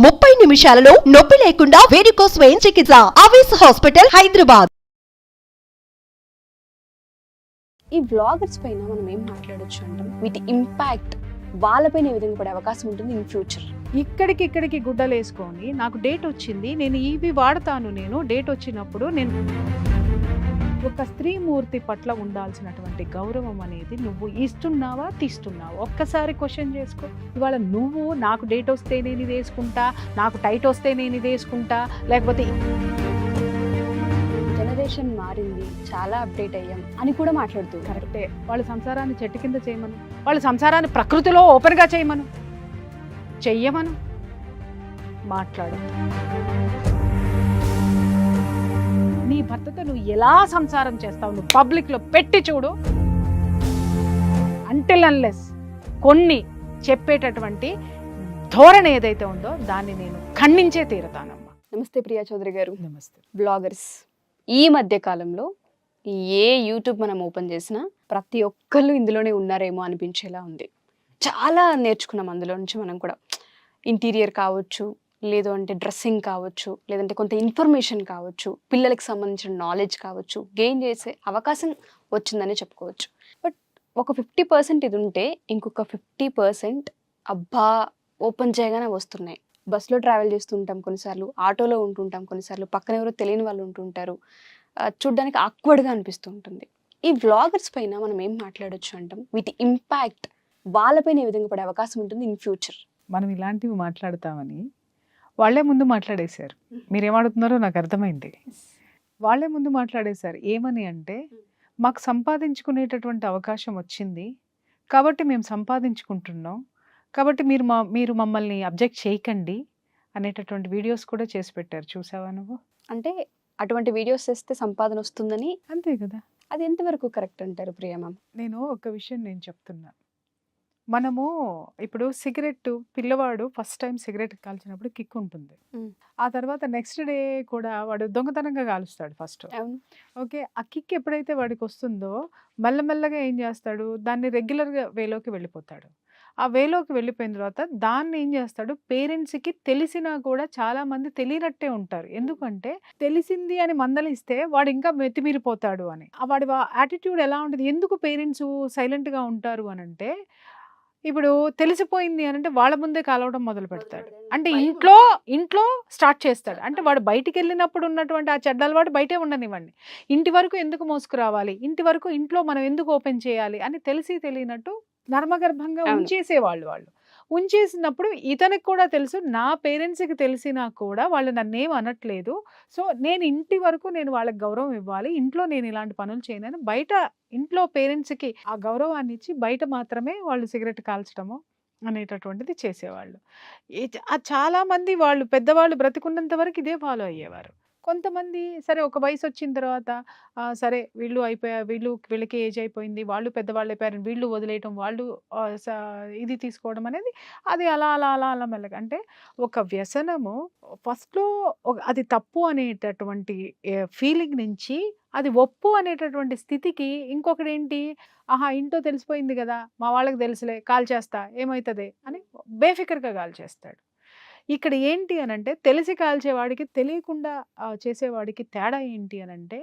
30 నిమిషాలలో నొప్పి లేకుండా వేడికోస్ స్వయం చికిత్స. ఆవేశ హాస్పిటల్, హైదరాబాద్. ఈ వ్లాగర్స్ పైన మనం ఏం మాట్లాడొచ్చు అంటాం, వీటి ఇంపాక్ట్ వాళ్ళపైన ఏ విధంగా పడే అవకాశం ఉంటుంది ఇన్ ఫ్యూచర్? ఇక్కడికి గుడ్డలు వేసుకొని నాకు డేట్ వచ్చింది, నేను ఇవి వాడతాను, నేను డేట్ వచ్చినప్పుడు నేను ఒక స్త్రీమూర్తి పట్ల ఉండాల్సినటువంటి గౌరవం అనేది నువ్వు ఇస్తున్నావా తీస్తున్నావా ఒక్కసారి క్వశ్చన్ చేసుకో. ఇవాళ నువ్వు నాకు డేట్ వస్తే నేను ఇది వేసుకుంటా, నాకు టైట్ వస్తే నేను ఇది వేసుకుంటా, లేకపోతే జనరేషన్ మారింది, చాలా అప్డేట్ అయ్యాం అని కూడా మాట్లాడుతూ కరెక్టే. వాళ్ళ సంసారాన్ని చెట్టు కింద చేయమను, వాళ్ళ సంసారాన్ని ప్రకృతిలో ఓపెన్గా చేయమను, చెయ్యమను, మాట్లాడు. నీ భర్తతో నువ్వు ఎలా సంసారం చేస్తావు నువ్వు పబ్లిక్లో పెట్టి చూడు. అంటిల్ అన్లెస్ కొన్ని చెప్పేటటువంటి ధోరణి ఏదైతే ఉందో దాన్ని నేను ఖండించే తీరుతానమ్మా. నమస్తే ప్రియా చౌదరి గారు. నమస్తే. బ్లాగర్స్ ఈ మధ్య కాలంలో ఏ యూట్యూబ్ మనం ఓపెన్ చేసినా ప్రతి ఒక్కళ్ళు ఇందులోనే ఉన్నారేమో అనిపించేలా ఉంది. చాలా నేర్చుకున్నాం అందులో నుంచి మనం కూడా. ఇంటీరియర్ కావచ్చు, లేదు అంటే డ్రెస్సింగ్ కావచ్చు, లేదంటే కొంత ఇన్ఫర్మేషన్ కావచ్చు, పిల్లలకి సంబంధించిన నాలెడ్జ్ కావచ్చు, గెయిన్ చేసే అవకాశం వచ్చిందని చెప్పుకోవచ్చు. బట్ ఒక 50% ఇది ఉంటే ఇంకొక 50% అబ్బా ఓపెన్ చేయగానే వస్తున్నాయి. బస్సులో ట్రావెల్ చేస్తుంటాం కొన్నిసార్లు, ఆటోలో ఉంటుంటాం కొన్నిసార్లు, పక్కన ఎవరో తెలియని వాళ్ళు ఉంటుంటారు, చూడ్డానికి ఆక్వర్డ్గా అనిపిస్తూ ఉంటుంది. ఈ వ్లాగర్స్ పైన మనం ఏం మాట్లాడొచ్చు అంటాం, వీటి ఇంపాక్ట్ వాళ్ళపైన ఏ విధంగా పడే అవకాశం ఉంటుంది ఇన్ ఫ్యూచర్? మనం ఇలాంటివి మాట్లాడతామని వాళ్ళే ముందు మాట్లాడేశారు. మీరేమడుతున్నారో నాకు అర్థమైంది. వాళ్ళే ముందు మాట్లాడేశారు. ఏమని అంటే, మాకు సంపాదించుకునేటటువంటి అవకాశం వచ్చింది కాబట్టి మేము సంపాదించుకుంటున్నాం, కాబట్టి మీరు మమ్మల్ని అబ్జెక్ట్ చేయకండి అనేటటువంటి వీడియోస్ కూడా చేసి పెట్టారు. చూసావా నువ్వు? అంటే అటువంటి వీడియోస్ చేస్తే సంపాదన వస్తుందని. అంతే కదా. అది ఎంతవరకు కరెక్ట్ అంటారు ప్రియా మ్యామ్? నేను ఒక విషయం చెప్తున్నా. మనము ఇప్పుడు సిగరెట్, పిల్లవాడు ఫస్ట్ టైం సిగరెట్ కాల్చినప్పుడు కిక్ ఉంటుంది. ఆ తర్వాత నెక్స్ట్ డే కూడా వాడు దొంగతనంగా కాలుస్తాడు ఫస్ట్. ఓకే, ఆ కిక్ ఎప్పుడైతే వాడికి వస్తుందో మెల్లమెల్లగా ఏం చేస్తాడు, దాన్ని రెగ్యులర్గా వేలోకి వెళ్ళిపోతాడు. ఆ వేలోకి వెళ్ళిపోయిన తర్వాత దాన్ని ఏం చేస్తాడు, పేరెంట్స్కి తెలిసినా కూడా చాలా మంది తెలియనట్టే ఉంటారు. ఎందుకంటే తెలిసింది అని మందలిస్తే వాడు ఇంకా మెతిమీరిపోతాడు అని. వాడి యాటిట్యూడ్ ఎలా ఉంటుంది, ఎందుకు పేరెంట్స్ సైలెంట్గా ఉంటారు అని అంటే, ఇప్పుడు తెలిసిపోయింది అని అంటే వాళ్ళ ముందే కాలవడం మొదలు పెడతాడు. అంటే ఇంట్లో స్టార్ట్ చేస్తాడు. అంటే వాడు బయటికి వెళ్ళినప్పుడు ఉన్నటువంటి ఆ చెడ్డ అలవాటు బయటే ఉండనివ్వండి, ఇంటి వరకు ఎందుకు మోసుకురావాలి, ఇంట్లో మనం ఎందుకు ఓపెన్ చేయాలి అని తెలియనట్టు నర్మగర్భంగా ఉంచేసేవాళ్ళు. వాళ్ళు ఉంచేసినప్పుడు ఇతనికి కూడా తెలుసు, నా పేరెంట్స్కి తెలిసినా కూడా వాళ్ళు నన్నేం అనట్లేదు, సో నేను ఇంటి వరకు నేను వాళ్ళకి గౌరవం ఇవ్వాలి, ఇంట్లో నేను ఇలాంటి పనులు చేయను. బయట ఇంట్లో పేరెంట్స్కి ఆ గౌరవాన్ని ఇచ్చి బయట మాత్రమే వాళ్ళు సిగరెట్ కాల్చడము అనేటటువంటిది చేసేవాళ్ళు. చాలా మంది వాళ్ళు పెద్దవాళ్ళు బ్రతికున్నంత వరకు ఇదే ఫాలో అయ్యేవారు. కొంతమంది సరే ఒక వయసు వచ్చిన తర్వాత సరే వీళ్ళకి ఏజ్ అయిపోయింది, వాళ్ళు పెద్దవాళ్ళు అయిపోయారు, వీళ్ళు వదిలేయటం, వాళ్ళు ఇది తీసుకోవడం అనేది అది అలా అలా అలా అలా మెల్లగా. అంటే ఒక వ్యసనము ఫస్ట్లో అది తప్పు అనేటటువంటి ఫీలింగ్ నుంచి అది ఒప్పు అనేటటువంటి స్థితికి ఇంకొకటి ఏంటి, ఆహా ఇంట్లో తెలిసిపోయింది కదా, మా వాళ్ళకి తెలుసులే, కాల్ చేస్తా ఏమవుతుంది అని బేఫికర్గా కాల్ చేస్తాడు. ఇక్కడ ఏంటి అని అంటే, తెలిసి కాల్చేవాడికి తెలియకుండా చేసేవాడికి తేడా ఏంటి అని అంటే,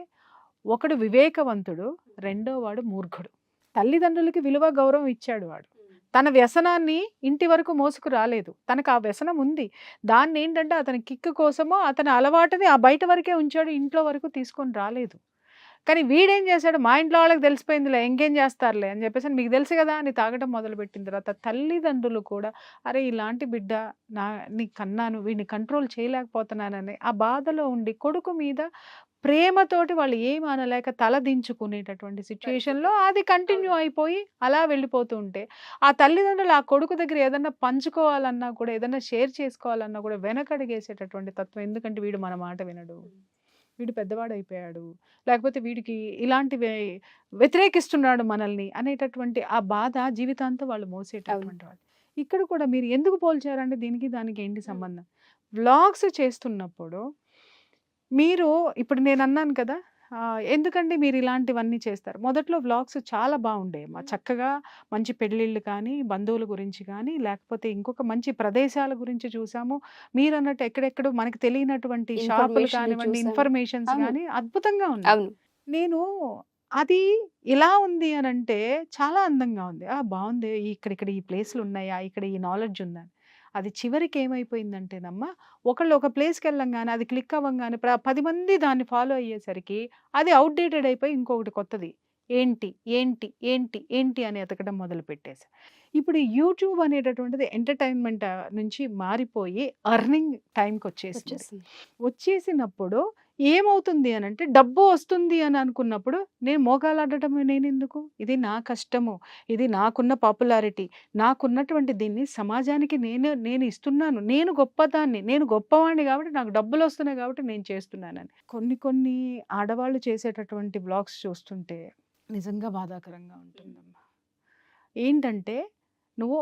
ఒకడు వివేకవంతుడు, రెండో వాడు మూర్ఖుడు. తల్లిదండ్రులకి విలువ గౌరవం ఇచ్చాడు వాడు. తన వ్యసనాన్ని ఇంటి వరకు మోసుకు రాలేదు, తనకు ఆ వ్యసనం ఉంది, దాన్ని ఏంటంటే అతని కిక్ కోసమో అతని అలవాటుని ఆ బయట వరకే ఉంచాడు, ఇంట్లో వరకు తీసుకొని రాలేదు. కానీ వీడేం చేశాడు, మా ఇంట్లో వాళ్ళకి తెలిసిపోయిందిలే, ఇంకేం చేస్తారులే అని చెప్పేసి మీకు తెలుసు కదా అని తాగడం మొదలుపెట్టిన తర్వాత తల్లిదండ్రులు కూడా అరే ఇలాంటి బిడ్డ నీ కన్నాను, వీడిని కంట్రోల్ చేయలేకపోతున్నానని ఆ బాధలో ఉండి కొడుకు మీద ప్రేమతోటి వాళ్ళు ఏం అనలేక తల దించుకునేటటువంటి సిచ్యువేషన్లో అది కంటిన్యూ అయిపోయి అలా వెళ్ళిపోతూ ఉంటే, ఆ తల్లిదండ్రులు ఆ కొడుకు దగ్గర ఏదన్నా పంచుకోవాలన్నా కూడా, ఏదన్నా షేర్ చేసుకోవాలన్నా కూడా వెనకడిగేసేటటువంటి తత్వం. ఎందుకంటే వీడు మన మాట వినడు, వీడు పెద్దవాడు అయిపోయాడు, లేకపోతే వీడికి ఇలాంటివి వ్యతిరేకిస్తున్నాడు మనల్ని అనేటటువంటి ఆ బాధ జీవితాంతం వాళ్ళు మోసేటటువంటి వాళ్ళు. ఇక్కడ కూడా మీరు ఎందుకు పోల్చారంటే దీనికి దానికి ఏంటి సంబంధం? వ్లాగ్స్ చేస్తున్నప్పుడు మీరు ఇప్పుడు నేను అన్నాను కదా, ఎందుకండి మీరు ఇలాంటివన్నీ చేస్తారు? మొదట్లో వ్లాగ్స్ చాలా బాగుండేవి చక్కగా మంచి పెళ్ళిళ్ళు కానీ, బంధువుల గురించి కానీ, లేకపోతే ఇంకొక మంచి ప్రదేశాల గురించి చూసాము. మీరన్నట్టు ఎక్కడెక్కడో మనకు తెలియనటువంటి షాపులు ఇన్ఫర్మేషన్ కానివ్వండి, చూసాము. ఇన్ఫర్మేషన్స్ అవును. కానీ అద్భుతంగా ఉన్నాయి. అవును. నేను అది ఇలా ఉంది అనంటే చాలా అందంగా ఉంది. బావుంది. ఇక్కడ ఈ ప్లేస్‌లు ఉన్నాయా? ఇక్కడ ఈ నాలెడ్జ్ ఉందా? అది చివరికి ఏమైపోయిందంటేనమ్మా, ఒకళ్ళు ఒక ప్లేస్‌కెళ్ళంగానే అది క్లిక్ అవ్వంగానే 10 మంది దాన్ని ఫాలో అయ్యేసరికి అది ఔట్‌డేటెడ్ అయిపోయి ఇంకొకటి కొత్తది. ఏంటి? ఏంటి? ఏంటి? ఏంటి? అని ఎతకడం మొదలుపెట్టేసా. ఇప్పుడు ఈ యూట్యూబ్ అనేటటువంటిది ఎంటర్‌టైన్‌మెంట్ నుంచి మారిపోయి ఎర్నింగ్ టైమ్‌కొచ్చేసింది. వచ్చేసింది. వచ్చేసినప్పుడు ఏమవుతుంది అనంటే డబ్బు వస్తుంది అని అనుకున్నప్పుడు నేను మోకాలాడటం నేనెందుకు? ఇది నా కష్టము. ఇది నాకున్న పాపులారిటీ. నాకున్నటువంటి దీన్ని సమాజానికి నేను ఇస్తున్నాను. నేను గొప్పదాన్ని. నేను గొప్పవాడిని కాబట్టి నాకు డబ్బులొస్తున్నాయి కాబట్టి నేను చేస్తున్నానని. కొన్ని ఆడవాళ్ళు చేసేటటువంటి వ్లాగ్స్ చూస్తుంటే నిజంగా బాధాకరంగా ఉంటుందమ్మా. ఏంటంటే నువ్వు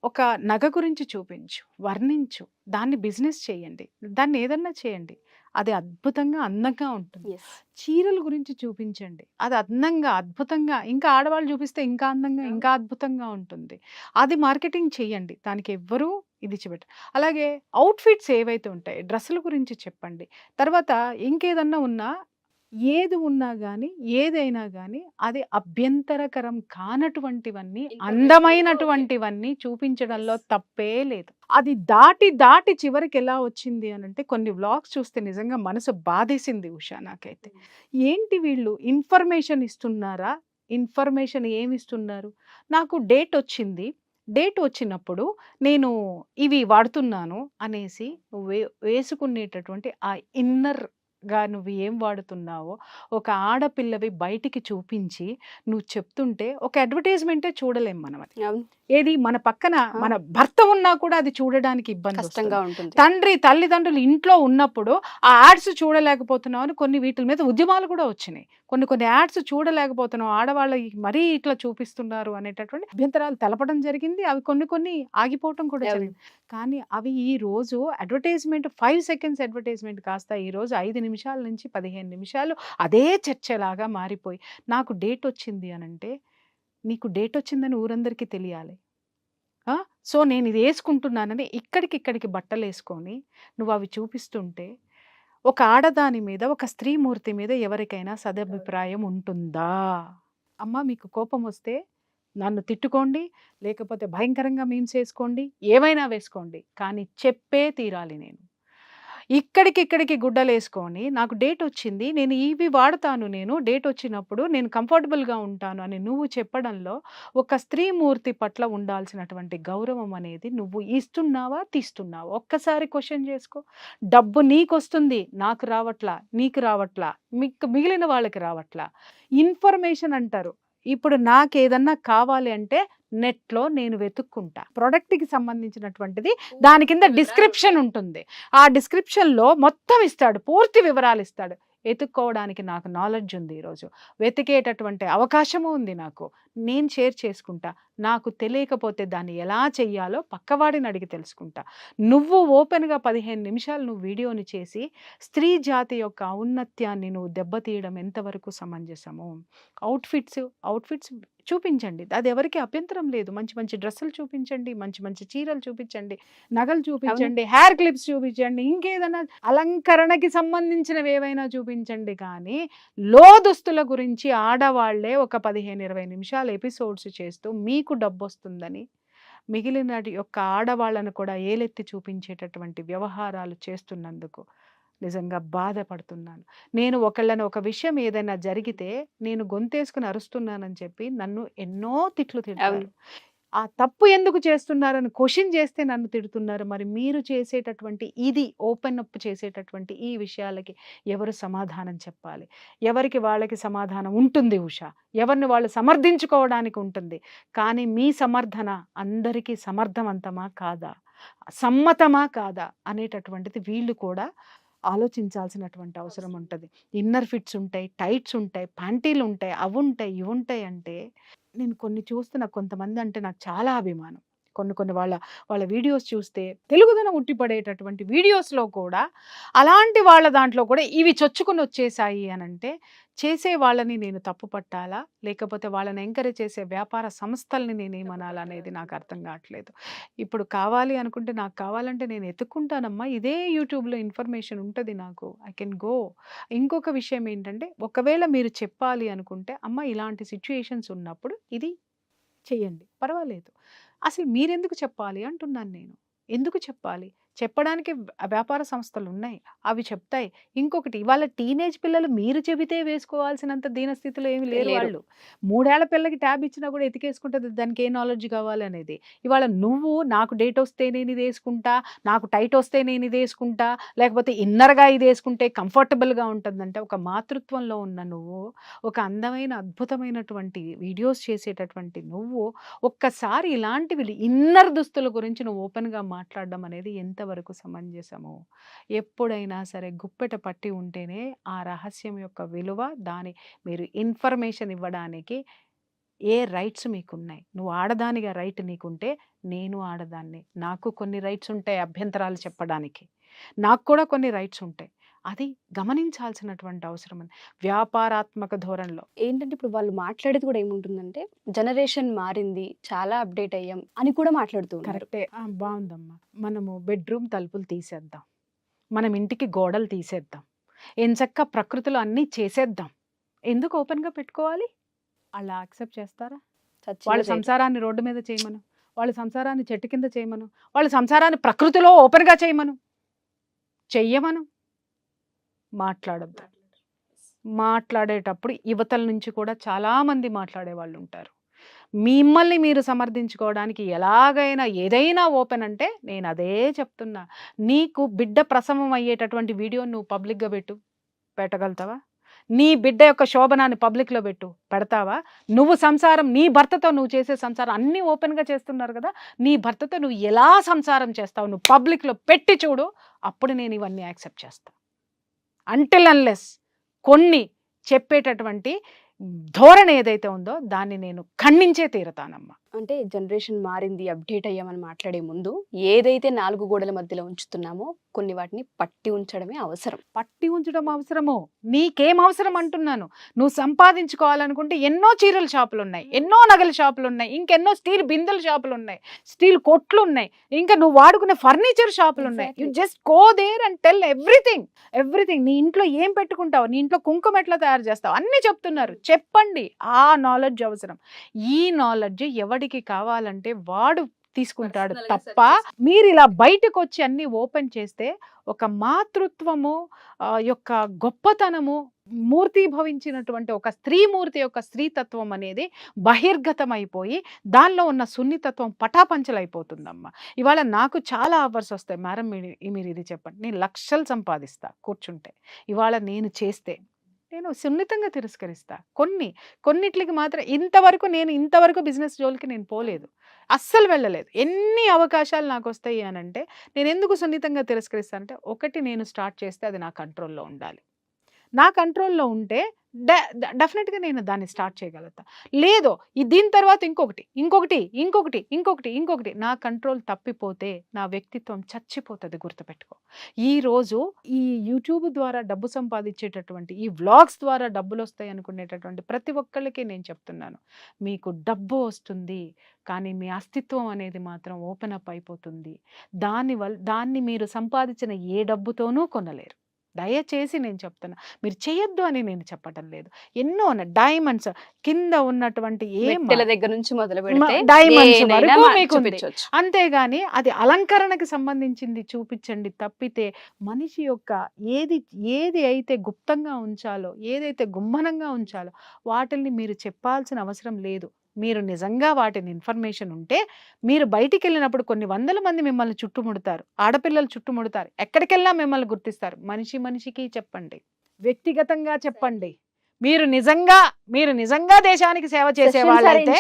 ఒక నగ గురించి చూపించు, వర్ణించు, దాన్ని బిజినెస్ చేయండి, దాన్ని ఏదన్నా చేయండి. అది అద్భుతంగా, అందంగా ఉంటుంది. యెస్. చీరల గురించి చూపించండి. అది అందంగా, అద్భుతంగా ఇంకా ఆడవాళ్ళు చూపిస్తే ఇంకా అందంగా, ఇంకా అద్భుతంగా ఉంటుంది. అది మార్కెటింగ్ చేయండి. దానికి ఎవ్వరూ ఇది చూపెట్టరు. అలాగే అవుట్‌ఫిట్స్ ఏవైతే ఉంటాయో డ్రెస్సుల గురించి చెప్పండి. తర్వాత ఇంకేదన్నా ఉన్నా ఏది ఉన్నా గానీ, ఏదైనా గానీ అది అభ్యంతరకరం కానటువంటివన్నీ, Information అందమైనటువంటివన్నీ చూపించడంలో Yes. తప్పే లేదు. అది దాటి చివరికి ఎలా వచ్చింది అనంటే కొన్ని వ్లాగ్స్ చూస్తే నిజంగా మనసు బాధేసింది ఉషా నాకైతే. ఏంటి వీళ్ళు ఇన్ఫర్మేషన్ ఇస్తున్నారా? ఇన్ఫర్మేషన్ ఏమిస్తున్నారు? నాకు డేట్ వచ్చింది. డేట్ వచ్చినప్పుడు నేను ఇవి వాడుతున్నాను అనేసి వేసుకునేటటువంటి ఆ ఇన్నర్‌గా నువ్వు ఏం వాడుతున్నావో ఒక ఆడపిల్లవి బయటికి చూపించి నువ్వు చెప్తుంటే ఒక అడ్వర్టైజ్‌మెంటే చూడలేం మనం అది. అవును. ఏది మన పక్కన మన భర్త ఉన్నా కూడా అది చూడడానికి ఇబ్బందొస్తుంది. కష్టంగా ఉంటుంది. తల్లిదండ్రులు ఇంట్లో ఉన్నప్పుడు ఆ యాడ్స్ చూడలేకపోతున్నాం అని కొన్ని వీటిల మీద ఉద్యమాలు కూడా వచ్చినాయి. కొన్ని యాడ్స్ చూడలేకపోతున్నాం. ఆడవాళ్ళకి మరీ ఇట్లా చూపిస్తున్నారు అనేటటువంటి అభ్యంతరాలు తెలపడం జరిగింది. అవి కొన్ని ఆగిపోవటం కూడా అవును. జరిగింది. కానీ అవి ఈ రోజు అడ్వర్టైజ్‌మెంట్ 5 సెకండ్స్ అడ్వర్టైజ్‌మెంట్ కాస్త ఈ రోజు 5 నిమిషాల నుంచి 15 నిమిషాలు అదే చర్చలాగా మారిపోయి నాకు డేట్ వచ్చింది అనంటే నీకు డేట్ వచ్చిందని ఊరందరికీ తెలియాలి. సో నేను ఇది వేసుకుంటున్నానని ఇక్కడికి బట్టలేసుకొని నువ్వు అవి చూపిస్తుంటే ఒక ఆడదాని మీద, ఒక స్త్రీమూర్తి మీద ఎవరికైనా సదభిప్రాయం ఉంటుందా? అమ్మ మీకు కోపం వస్తే నన్ను తిట్టుకోండి, లేకపోతే భయంకరంగా మీమ్స్ వేసుకోండి, ఏమైనా వేసుకోండి. కానీ చెప్పే తీరాలి నేను. ఇక్కడికి గుడ్డలేసుకొని నాకు డేట్ వచ్చింది. నేను ఇవి వాడతాను డేట్ వచ్చినప్పుడు నేను కంఫర్టబుల్‌గా ఉంటాను అని నువ్వు చెప్పడంలో ఒక స్త్రీమూర్తి పట్ల ఉండాల్సినటువంటి గౌరవం అనేది నువ్వు ఇస్తున్నావా? తీస్తున్నావా? ఒక్కసారి క్వెషన్ చేసుకో. డబ్బు నీకొస్తుంది. నాకు రావట్లా, నీకు రావట్లా, మిగిలిన వాళ్ళకి రావట్లా. ఇన్ఫర్మేషన్ అంటారు. ఇప్పుడు నాకేదన్నా కావాలి అంటే నెట్‌లో నేను వెతుక్కుంటా. ప్రొడక్ట్‌కి సంబంధించినటువంటిది దాని కింద డిస్క్రిప్షన్ ఉంటుంది. ఆ డిస్క్రిప్షన్‌లో మొత్తం ఇస్తాడు. పూర్తి వివరాలు ఇస్తాడు. ఎతుక్కోవడానికి నాకు నాలెడ్జ్ ఉంది ఈరోజు. వెతికేటటువంటి అవకాశము ఉంది నాకు. నేను షేర్ చేసుకుంటా. నాకు తెలియకపోతే దాన్ని ఎలా చెయ్యాలో పక్కవాడిని అడిగి తెలుసుకుంటా. నువ్వు ఓపెన్‌గా 15 నిమిషాలు నువ్వు వీడియోని చేసి స్త్రీ జాతి యొక్క ఔన్నత్యాన్ని నువ్వు దెబ్బతీయడం ఎంతవరకు సమంజసము? అవుట్‌ఫిట్స్ చూపించండి. అది ఎవరికీ అభ్యంతరం లేదు. మంచి డ్రెస్సులు చూపించండి, మంచి చీరలు చూపించండి, నగలు చూపించండి, హెయిర్ క్లిప్స్ చూపించండి, ఇంకేదైనా అలంకరణకి సంబంధించినవి ఏవైనా చూపించండి. కానీ లోదుస్తుల గురించి ఆడవాళ్లే ఒక 15-20 నిమిషాలు ఎపిసోడ్స్ చేస్తూ మీకు డబ్బొస్తుందని మిగిలిన యొక్క ఆడవాళ్ళను కూడా ఏలెత్తి చూపించేటటువంటి వ్యవహారాలు చేస్తున్నందుకు నిజంగా బాధపడుతున్నాను. నేను ఒక విషయం ఏదైనా జరిగితే నేను గొంతేసుకుని అరుస్తున్నానని చెప్పి నన్ను ఎన్నో తిట్లు తిడతారు. ఆ తప్పు ఎందుకు చేస్తున్నారని క్వశ్చన్ చేస్తే నన్ను తిడుతున్నారు. మరి మీరు చేసేటటువంటి ఇది ఓపెన్ అప్ చేసేటటువంటి ఈ విషయాలకి ఎవరు సమాధానం చెప్పాలి? ఎవరికి వాళ్ళకి సమాధానం ఉంటుంది ఉషా. ఎవరిని వాళ్ళు సమర్థించుకోవడానికి ఉంటుంది. కానీ మీ సమర్థన అందరికీ సమర్థవంతమా కాదా, సమ్మతమా కాదా అనేటటువంటిది వీళ్ళు కూడా ఆలోచించాల్సినటువంటి అవసరం ఉంటుంది. ఇన్నర్ ఫిట్స్ ఉంటాయి, టైట్స్ ఉంటాయి, ప్యాంటీలు ఉంటాయి, అవి ఉంటాయి, ఇవి ఉంటాయి అంటే నేను కొన్ని చూస్తున్న కొంతమంది అంటే నాకు చాలా అభిమానం. కొన్ని వాళ్ళ వీడియోస్ చూస్తే తెలుగుదనం ఉట్టిపడేటటువంటి వీడియోస్లో కూడా అలాంటి వాళ్ళ దాంట్లో కూడా ఇవి చొచ్చుకొని వచ్చేసాయి అని అంటే చేసే వాళ్ళని నేను తప్పు పట్టాలా, లేకపోతే వాళ్ళని ఎంకరేజ్ చేసే వ్యాపార సంస్థల్ని నేనేమనాలా అనేది నాకు అర్థం కావట్లేదు. ఇప్పుడు కావాలి అనుకుంటే నాకు కావాలంటే నేను ఎత్తుక్కుంటానమ్మా, ఇదే యూట్యూబ్లో ఇన్ఫర్మేషన్ ఉంటుంది నాకు, ఐ కెన్ గో. ఇంకొక విషయం ఏంటంటే ఒకవేళ మీరు చెప్పాలి అనుకుంటే అమ్మ ఇలాంటి సిచ్యుయేషన్స్ ఉన్నప్పుడు ఇది చెయ్యండి, పర్వాలేదు. అసలు మీరెందుకు చెప్పాలి అంటున్నాను నేను. ఎందుకు చెప్పాలి? చెప్పడానికి వ్యాపార సంస్థలు ఉన్నాయి, అవి చెప్తాయి. ఇంకొకటి ఇవాళ టీనేజ్ పిల్లలు మీరు చెబితే వేసుకోవాల్సినంత దీనస్థితిలో ఏమి లేరు. లేరు. వాళ్ళు 3 ఏళ్ల పిల్లకి ట్యాబ్ ఇచ్చినా కూడా ఎతికేసుకుంటుంది దానికి ఏ నాలెడ్జ్ కావాలి అనేది. ఇవాళ నువ్వు నాకు డేట్ వస్తే నేను ఇది వేసుకుంటా, నాకు టైట్ వస్తే నేను ఇది వేసుకుంటా, లేకపోతే ఇన్నర్గా ఇది వేసుకుంటే కంఫర్టబుల్గా ఉంటుందంటే ఒక మాతృత్వంలో ఉన్న నువ్వు, ఒక అందమైన అద్భుతమైనటువంటి వీడియోస్ చేసేటటువంటి నువ్వు ఒక్కసారి ఇలాంటివి ఇన్నర్ దుస్తుల గురించి నువ్వు ఓపెన్గా మాట్లాడడం అనేది ఎంతవరకు సమంజసము? ఎప్పుడైనా సరే గుప్పెట పట్టి ఉంటేనే ఆ రహస్యం యొక్క విలువ, దాని మీరు ఇన్ఫర్మేషన్ ఇవ్వడానికి ఏ రైట్స్ మీకున్నాయి. నువ్వు ఆడదానిగా రైట్ నీకుంటే నేను ఆడదాన్ని, నాకు కొన్ని రైట్స్ ఉంటాయి అభ్యంతరాలు చెప్పడానికి, నాకు కూడా కొన్ని రైట్స్ ఉంటాయి. అది గమనించాల్సినటువంటి అవసరం ఉంది వ్యాపారాత్మక ధోరణిలో. ఏంటంటే ఇప్పుడు వాళ్ళు మాట్లాడేది కూడా ఏముంటుందంటే జనరేషన్ మారింది, చాలా అప్డేట్ అయ్యాం అని కూడా మాట్లాడుతూ ఉన్నారు. కరెక్టే. బాగుందమ్మా. మనము బెడ్రూమ్ తలుపులు తీసేద్దాం, మనం ఇంటికి గోడలు తీసేద్దాం, ఎంచక్క ప్రకృతిలో అన్నీ చేసేద్దాం. ఎందుకు ఓపెన్గా పెట్టుకోవాలి? అలా యాక్సెప్ట్ చేస్తారా? చచ్చినా వాళ్ళ చేయరు. సంసారాన్ని రోడ్డు మీద చేయమను, వాళ్ళ సంసారాన్ని చెట్టు కింద చేయమను, వాళ్ళ సంసారాన్ని ప్రకృతిలో ఓపెన్గా చేయమను, చెయ్యమను. మాట్లాడద్దు. మాట్లాడేటప్పుడు యువతల నుంచి కూడా చాలామంది మాట్లాడే వాళ్ళు ఉంటారు. మిమ్మల్ని మీరు సమర్థించుకోవడానికి ఎలాగైనా ఏదైనా ఓపెన్ అంటే నేను అదే చెప్తున్నా. నీకు బిడ్డ ప్రసవం అయ్యేటటువంటి వీడియో నువ్వు పబ్లిక్గా పెట్టగలుగుతావా? నీ బిడ్డ యొక్క శోభనాన్ని పబ్లిక్లో పెడతావా? నువ్వు సంసారం, నీ భర్తతో నువ్వు చేసే సంసారం అన్నీ ఓపెన్గా చేస్తున్నారు కదా, నీ భర్తతో నువ్వు ఎలా సంసారం చేస్తావు నువ్వు పబ్లిక్లో పెట్టి చూడు, అప్పుడు నేను ఇవన్నీ యాక్సెప్ట్ చేస్తాను. అంటిల్ అన్లెస్ కొన్ని చెప్పేటటువంటి ధోరణి ఏదైతే ఉందో దాన్ని నేను ఖండించే తీరతానమ్మా. అంటే జనరేషన్ మారింది, అప్డేట్ అయ్యామని మాట్లాడే ముందు ఏదైతే 4 గోడల మధ్యలో ఉంచుతున్నామో కొన్ని వాటిని పట్టి ఉంచడమే అవసరం. పట్టి ఉంచడం అవసరము, నీకేం అవసరం అంటున్నాను. నువ్వు సంపాదించుకోవాలనుకుంటే ఎన్నో చీరల షాపులు ఉన్నాయి, ఎన్నో నగల షాపులు ఉన్నాయి, ఇంకెన్నో స్టీల్ బిందెల షాపులు ఉన్నాయి, స్టీల్ కొట్లు ఉన్నాయి, ఇంకా నువ్వు వాడుకునే ఫర్నిచర్ షాపులు ఉన్నాయి. You just go there and tell everything. నీ ఇంట్లో ఏం పెట్టుకుంటావు, నీ ఇంట్లో కుంకుమ ఎట్లా తయారు చేస్తావు అన్నీ చెప్తున్నారు. చెప్పండి. ఆ నాలెడ్జ్ అవసరం. ఈ నాలెడ్జ్ ఎవడికి కావాలంటే వాడు తీసుకుంటాడు తప్ప మీరు ఇలా బయటకు వచ్చి అన్ని ఓపెన్ చేస్తే ఒక మాతృత్వము యొక్క గొప్పతనము మూర్తిభవించినటువంటి ఒక స్త్రీమూర్తి యొక్క స్త్రీతత్వం అనేది బహిర్గతమైపోయి దానిలో ఉన్న సున్నితత్వం పటాపంచలైపోతుందమ్మా. ఇవాళ నాకు చాలా ఆఫర్స్ వస్తాయి, మేడం మీరు ఇది చెప్పండి, నేను లక్షలు సంపాదిస్తా కూర్చుంటే. ఇవాళ నేను చేస్తే నేను సున్నితంగా తిరస్కరిస్తా. కొన్నిట్లకి మాత్రం ఇంతవరకు బిజినెస్ జోలికి నేను పోలేదు, అస్సలు వెళ్ళలేదు. ఎన్ని అవకాశాలు నాకు వస్తాయి అని అంటే నేను ఎందుకు సున్నితంగా తిరస్కరిస్తా అంటే, ఒకటి నేను స్టార్ట్ చేస్తే అది నా కంట్రోల్లో ఉండాలి. నా కంట్రోల్లో ఉంటే డెఫినెట్గా నేను దాన్ని స్టార్ట్ చేయగలుగుతా. లేదు దీని తర్వాత ఇంకొకటి నా కంట్రోల్ తప్పిపోతే నా వ్యక్తిత్వం చచ్చిపోతుంది. గుర్తుపెట్టుకో. ఈరోజు ఈ యూట్యూబ్ ద్వారా డబ్బు సంపాదించేటటువంటి ఈ వ్లాగ్స్ ద్వారా డబ్బులు వస్తాయి అనుకునేటటువంటి ప్రతి ఒక్కళ్ళకి నేను చెప్తున్నాను, మీకు డబ్బు వస్తుంది కానీ మీ అస్తిత్వం అనేది మాత్రం ఓపెన్ అప్ అయిపోతుంది. దాన్ని మీరు సంపాదించిన ఏ డబ్బుతోనూ కొనలేరు. దయచేసి నేను చెప్తున్నా, మీరు చేయొద్దు అని నేను చెప్పటం లేదు. ఎన్నో డైమండ్స్ కింద ఉన్నటువంటి దగ్గర నుంచి మొదలు పెడితే డైమండ్స్ వరకు మీకు ఉంది. అంతేగాని అది అలంకరణకి సంబంధించింది చూపించండి తప్పితే మనిషి యొక్క ఏది అయితే గుప్తంగా ఉంచాలో, ఏదైతే గుమ్మనంగా ఉంచాలో వాటిని మీరు చెప్పాల్సిన అవసరం లేదు. మీరు నిజంగా వాటిని ఇన్ఫర్మేషన్ ఉంటే మీరు బయటికి వెళ్ళినప్పుడు కొన్ని వందల మంది మిమ్మల్ని చుట్టుముడతారు, ఆడపిల్లలు చుట్టుముడతారు, ఎక్కడికెళ్ళినా మిమ్మల్ని గుర్తిస్తారు. మనిషికి చెప్పండి, వ్యక్తిగతంగా చెప్పండి. మీరు నిజంగా దేశానికి సేవ చేసే వాళ్ళైతే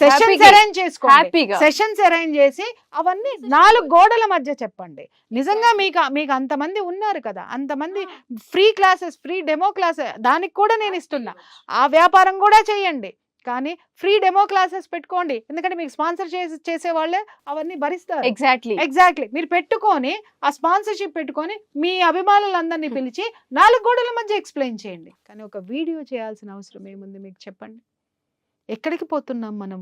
సెషన్స్ అరేంజ్ చేసుకోండి. సెషన్స్ అరేంజ్ చేసి అవన్నీ 4 గోడల మధ్య చెప్పండి. నిజంగా మీకు అంతమంది ఉన్నారు కదా, అంతమంది free classes, free demo classes దానికి కూడా నేను ఇస్తున్నా. ఆ వ్యాపారం కూడా చేయండి. కానీ ఫ్రీ డెమో క్లాసెస్ పెట్టుకోండి, ఎందుకంటే మీకు స్పాన్సర్ చేసే వాళ్ళే అవన్నీ భరిస్తారు. ఎగ్జాక్ట్లీ మీరు పెట్టుకొని ఆ స్పాన్సర్షిప్ పెట్టుకొని మీ అభిమానులందరినీ పిలిచి 4 గోడల మధ్య ఎక్స్ప్లెయిన్ చేయండి. కానీ ఒక వీడియో చేయాల్సిన అవసరం ఏముంది మీకు చెప్పండి? ఎక్కడికి పోతున్నాం మనం?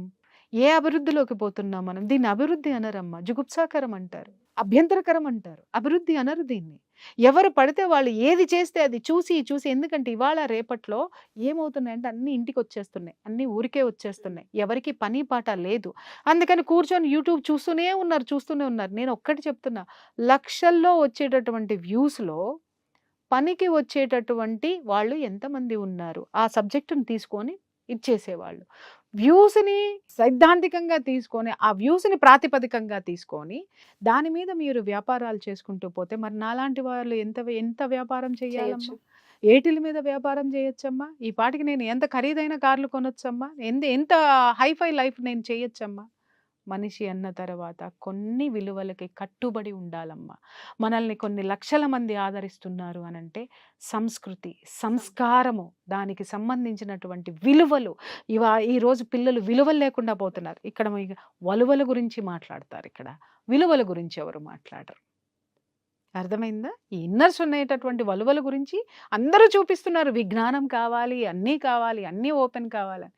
ఏ అభివృద్ధిలోకి పోతున్నాం మనం? దీన్ని అభివృద్ధి అనరమ్మా, జుగుప్సాకరం అంటారు, అభ్యంతరకరం అంటారు. అభివృద్ధి అనరు దీన్ని. ఎవరు పడితే వాళ్ళు ఏది చేస్తే అది చూసి ఎందుకంటే ఇవాళ రేపట్లో ఏమవుతున్నాయంటే అన్ని ఇంటికి వచ్చేస్తున్నాయి, అన్ని ఊరికే వచ్చేస్తున్నాయి, ఎవరికి పని పాట లేదు. అందుకని కూర్చొని యూట్యూబ్ చూస్తూనే ఉన్నారు. నేను ఒక్కటి చెప్తున్నా, లక్షల్లో వచ్చేటటువంటి వ్యూస్లో పనికి వచ్చేటటువంటి వాళ్ళు ఎంతమంది ఉన్నారు? ఆ సబ్జెక్టుని తీసుకొని ఇచ్చేసేవాళ్ళు. వ్యూస్ని సైద్ధాంతికంగా తీసుకొని, ఆ వ్యూస్ని ప్రాతిపదికంగా తీసుకొని దాని మీద మీరు వ్యాపారాలు చేసుకుంటూ పోతే మరి నాలాంటి వాళ్ళు ఎంత వ్యాపారం చేయాలమ్మా? ఏటిల మీద వ్యాపారం చేయొచ్చమ్మా? ఈ పాటికి నేను ఎంత ఖరీదైన కార్లు కొనొచ్చమ్మా? ఎంత హైఫై లైఫ్ నేను చేయొచ్చమ్మా? మనిషి అన్న తర్వాత కొన్ని విలువలకి కట్టుబడి ఉండాలమ్మా. మనల్ని కొన్ని లక్షల మంది ఆదరిస్తున్నారు అనంటే సంస్కృతి, సంస్కారము, దానికి సంబంధించినటువంటి విలువలు. ఈరోజు పిల్లలు విలువలు లేకుండా పోతున్నారు. ఇక్కడ వలువల గురించి మాట్లాడతారు, ఇక్కడ విలువల గురించి ఎవరు మాట్లాడరు. అర్థమైందా? ఈ ఇన్నర్స్ ఉన్నటువంటి వలువల గురించి అందరూ చూపిస్తున్నారు. విజ్ఞానం కావాలి, అన్నీ ఓపెన్ కావాలని.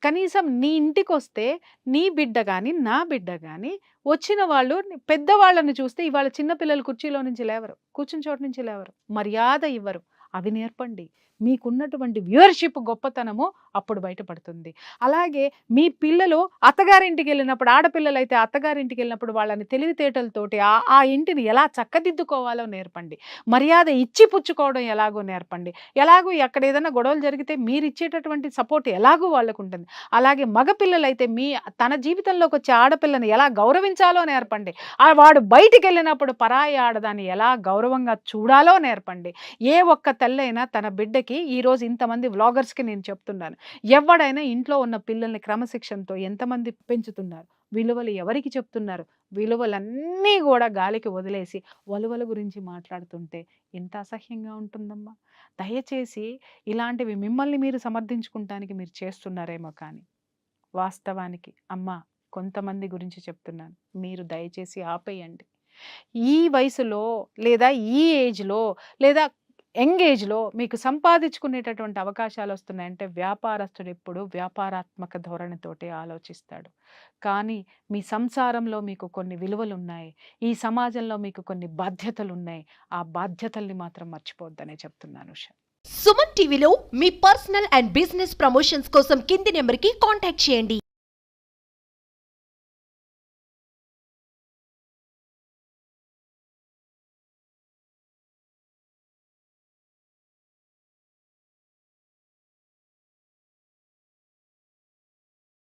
కనీసం నీ ఇంటికి వస్తే నీ బిడ్డ కానీ నా బిడ్డ కానీ వచ్చిన వాళ్ళు పెద్దవాళ్ళని చూస్తే ఇవాళ చిన్నపిల్లలు కుర్చీలో నుంచి లేవరు, కూర్చుని చోటు నుంచి లేవరు, మర్యాద ఇవ్వరు. అవి నేర్పండి. మీకున్నటువంటి వ్యూవర్షిప్ గొప్పతనము అప్పుడు బయటపడుతుంది. అలాగే మీ పిల్లలు అత్తగారింటికి వెళ్ళినప్పుడు, ఆడపిల్లలైతే అత్తగారింటికి వెళ్ళినప్పుడు వాళ్ళని తెలివితేటలతోటి ఆ ఇంటిని ఎలా చక్కదిద్దుకోవాలో నేర్పండి. మర్యాద ఇచ్చి పుచ్చుకోవడం ఎలాగో నేర్పండి. ఎలాగో అక్కడ ఏదైనా గొడవలు జరిగితే మీరు ఇచ్చేటటువంటి సపోర్ట్ ఎలాగో వాళ్ళకు ఉంటుంది. అలాగే మగపిల్లలైతే తన జీవితంలోకి వచ్చే ఆడపిల్లని ఎలా గౌరవించాలో నేర్పండి. వాడు బయటికి వెళ్ళినప్పుడు పరాయి ఆడదాన్ని ఎలా గౌరవంగా చూడాలో నేర్పండి. ఏ ఒక్క తల్లైనా తన బిడ్డకి, ఈరోజు ఇంతమంది వ్లాగర్స్కి నేను చెప్తున్నాను, ఎవడైనా ఇంట్లో ఉన్న పిల్లల్ని క్రమశిక్షణతో ఎంతమంది పెంచుతున్నారు? విలువలు ఎవరికి చెప్తున్నారు? విలువలన్నీ కూడా గాలికి వదిలేసి వలువల గురించి మాట్లాడుతుంటే ఎంత అసహ్యంగా ఉంటుందమ్మా. దయచేసి ఇలాంటివి మిమ్మల్ని మీరు సమర్థించుకుంటానికి మీరు చేస్తున్నారేమో, కానీ వాస్తవానికి అమ్మా కొంతమంది గురించి చెప్తున్నాను, మీరు దయచేసి ఆపేయండి. ఈ వయసులో లేదా ఈ ఏజ్లో లేదా యంగ్ ఏజ్లో మీకు సంపాదించుకునేటటువంటి అవకాశాలు వస్తున్నాయంటే వ్యాపారస్తుడు ఎప్పుడు వ్యాపారాత్మక ధోరణితోటి ఆలోచిస్తాడు. కానీ మీ సంసారంలో మీకు కొన్ని విలువలు ఉన్నాయి, ఈ సమాజంలో మీకు కొన్ని బాధ్యతలు ఉన్నాయి. ఆ బాధ్యతల్ని మాత్రం మర్చిపోవద్దనే చెప్తున్నాను. సుమన్ టీవీలో మీ పర్సనల్ అండ్ బిజినెస్ ప్రమోషన్స్ కోసం కింది నెంబర్కి కాంటాక్ట్ చేయండి.